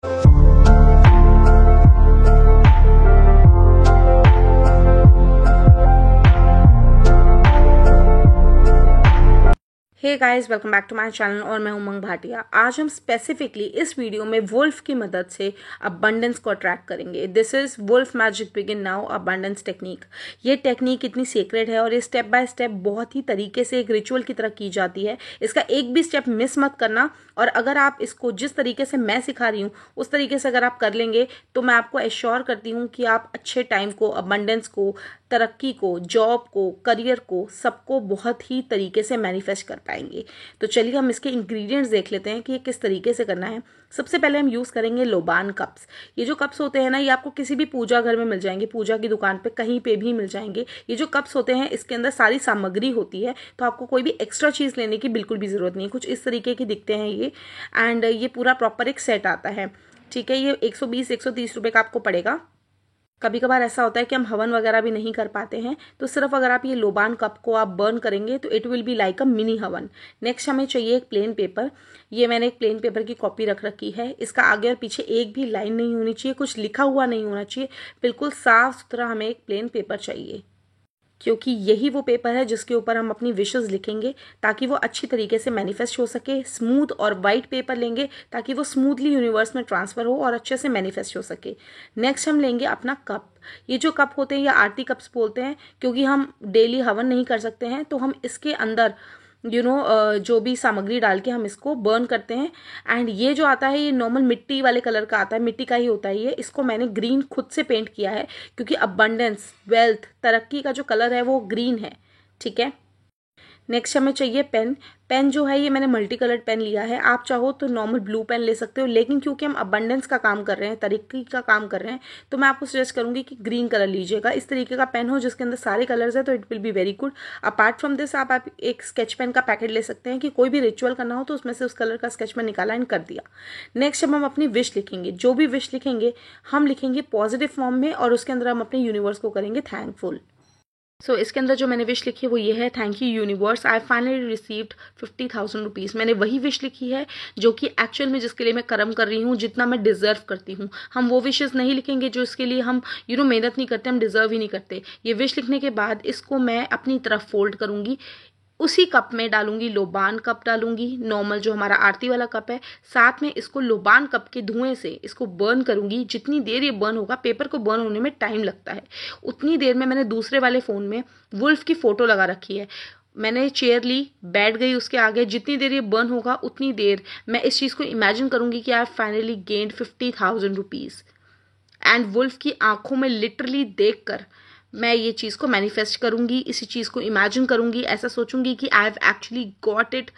Hey guys, welcome back to my channel और मैं उमंग भाटिया। आज हम स्पेसिफिकली इस वीडियो में वुल्फ की मदद से अबंडेंस को अट्रैक्ट करेंगे। This is wolf magic begin now abundance technique. ये टेक्निक इतनी सीक्रेट है और ये स्टेप बाय स्टेप बहुत ही तरीके से एक रिचुअल की तरह की जाती है। इसका एक भी स्टेप मिस मत करना, और अगर आप इसको जिस तरीके से मैं सिखा रही हूँ उस तरीके से अगर आप कर लेंगे तो मैं आपको एश्योर करती हूँ कि आप अच्छे टाइम को, अबंडेंस को, तरक्की को, जॉब को, करियर को, सबको बहुत ही तरीके से मैनिफेस्ट कर पाएंगे। तो चलिए हम इसके इंग्रेडिएंट्स देख लेते हैं कि ये किस तरीके से करना है। सबसे पहले हम यूज करेंगे लोबान कप्स। ये जो कप्स होते हैं ना, ये आपको किसी भी पूजा घर में मिल जाएंगे, पूजा की दुकान पे कहीं पे भी मिल जाएंगे। ये जो कप्स होते हैं इसके अंदर सारी सामग्री होती है, तो आपको कोई भी एक्स्ट्रा चीज लेने की बिल्कुल भी जरूरत नहीं है। कुछ इस तरीके के दिखते हैं ये, एंड ये पूरा प्रॉपर एक सेट आता है। ठीक है, ये 120-130 रुपए का आपको पड़ेगा। कभी कभार ऐसा होता है कि हम हवन वगैरह भी नहीं कर पाते हैं, तो सिर्फ अगर आप ये लोबान कप को आप बर्न करेंगे तो it will be like a mini हवन। नेक्स्ट हमें चाहिए एक प्लेन पेपर। ये मैंने एक प्लेन पेपर की कॉपी रख रखी है। इसका आगे और पीछे एक भी लाइन नहीं होनी चाहिए, कुछ लिखा हुआ नहीं होना चाहिए, बिल्कुल साफ सुथरा हमें एक प्लेन पेपर चाहिए, क्योंकि यही वो पेपर है जिसके ऊपर हम अपनी विशेस लिखेंगे ताकि वो अच्छी तरीके से मैनिफेस्ट हो सके। स्मूथ और वाइट पेपर लेंगे ताकि वो स्मूथली यूनिवर्स में ट्रांसफर हो और अच्छे से मैनिफेस्ट हो सके। नेक्स्ट हम लेंगे अपना कप। ये जो कप होते हैं ये आरती कप्स बोलते हैं, क्योंकि हम डेली हवन नहीं कर सकते हैं तो हम इसके अंदर जो भी सामग्री डाल के हम इसको बर्न करते हैं। एंड ये जो आता है ये नॉर्मल मिट्टी वाले कलर का आता है, मिट्टी का ही होता है ये। इसको मैंने ग्रीन खुद से पेंट किया है क्योंकि अबंडेंस, वेल्थ, तरक्की का जो कलर है वो ग्रीन है। ठीक है, नेक्स्ट हमें चाहिए पेन। पेन जो है ये मैंने मल्टी कलर्ड पेन लिया है। आप चाहो तो नॉर्मल ब्लू पेन ले सकते हो, लेकिन क्योंकि हम अबंडेंस का काम कर रहे हैं, तरक्की का काम कर रहे हैं, तो मैं आपको सजेस्ट करूंगी कि ग्रीन कलर लीजिएगा। इस तरीके का पेन हो जिसके अंदर सारे कलर्स है, तो it will be very good. Apart from this आप एक स्केच पेन का पैकेट ले सकते हैं कि कोई भी रिचुअल करना हो तो उसमें से उस कलर का स्केच पेन निकाला एंड कर दिया। नेक्स्ट हम अपनी विश लिखेंगे। जो भी विश लिखेंगे हम लिखेंगे पॉजिटिव फॉर्म में, और उसके अंदर हम अपने यूनिवर्स को करेंगे थैंकफुल। सो इसके अंदर जो मैंने विश लिखी है वो ये है, thank you universe, I finally received 50,000 rupees. मैंने वही विश लिखी है जो कि एक्चुअल में जिसके लिए मैं कर्म कर रही हूँ, जितना मैं डिजर्व करती हूँ। हम वो विशेष नहीं लिखेंगे जो इसके लिए हम मेहनत नहीं करते, हम डिजर्व ही नहीं करते। ये विश लिखने के बाद इसको मैं अपनी तरफ फोल्ड करूंगी, उसी कप में डालूंगी, लोबान कप डालूंगी, नॉर्मल जो हमारा आरती वाला कप है, साथ में इसको लोबान कप के धुएं से इसको बर्न करूंगी। जितनी देर ये बर्न होगा, पेपर को बर्न होने में टाइम लगता है, उतनी देर में मैंने दूसरे वाले फोन में वुल्फ की फोटो लगा रखी है। मैंने चेयर ली, बैठ गई उसके आगे। जितनी देर ये बर्न होगा उतनी देर मैं इस चीज को इमेजिन करूंगी कि I finally gained 50,000 rupees. And wolf की आंखों में लिटरली देखकर मैं ये चीज को मैनिफेस्ट करूंगी, इसी चीज को इमेजिन करूंगी, ऐसा सोचूंगी कि I have actually got it.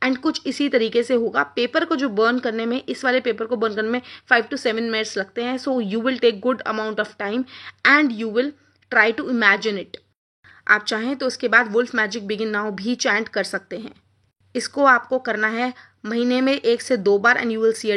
And कुछ इसी तरीके से होगा। पेपर को जो बर्न करने में, इस वाले पेपर को बर्न करने में 5 to 7 मिनट्स लगते हैं। So you will take good amount of time and you will try to imagine it. आप चाहें तो उसके बाद वुल्फ मैजिक बिगिन नाउ भी चैंट कर सकते हैं। इसको आपको करना है महीने में 1 से 2 बार and you will see a